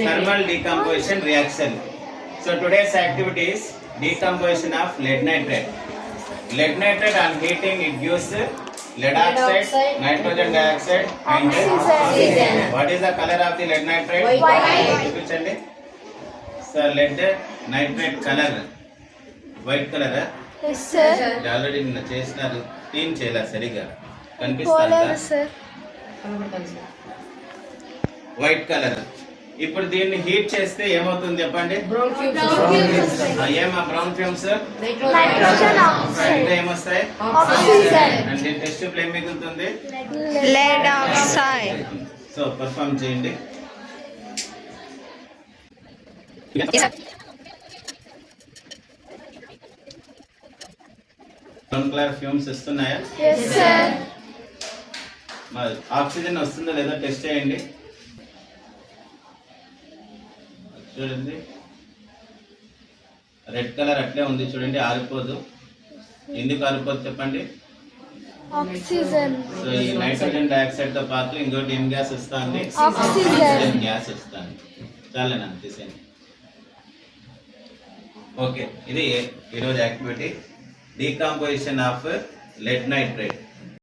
thermal decomposition reaction. So today's activity is decomposition of lead nitrate. Lead nitrate on heating it gives lead oxide, nitrogen dioxide and oxygen. What is the color of the lead nitrate? White. So lead nitrate color white color. Yes sir. Already నిన్న చేసినారు, clean చేయాల సరిగా కనిపిస్తుందా? Sir white colour. ఇప్పుడు దీన్ని heat చేస్తే ఏమవుతుంది చెప్పండి? ఏమా బ్రౌన్ ఫ్యూమ్స్ నైట్రోజన్ ఆక్సైడ్ ఏమొస్తాయి? ఆక్సిజన్ అంటే టెస్ట్ లో ఏం మిగులుతుంది? Lead oxide. సో పర్ఫార్మ్ చేయండి. బ్రౌన్ కలర్ ఫ్యూమ్స్ వస్తున్నాయా? yes sir. మరి ఆక్సిజన్ వస్తుందో లేదో టెస్ట్ చేయండి. చూడండి రెడ్ కలర్ అట్లే ఉంది చూడండి, ఆరిపోదు. ఎందుకు ఆరిపోదు చెప్పండి? ఆక్సిజన్. సో ఈ నైట్రోజన్ డైఆక్సైడ్ తో పాటు ఇంకోటి ఏం గ్యాస్ వస్తుంది? ఆక్సిజన్ గ్యాస్ వస్తుంది. చాలేనా తీసేయండి. ఓకే, ఇది ఈరోజు activity, decomposition of lead nitrate.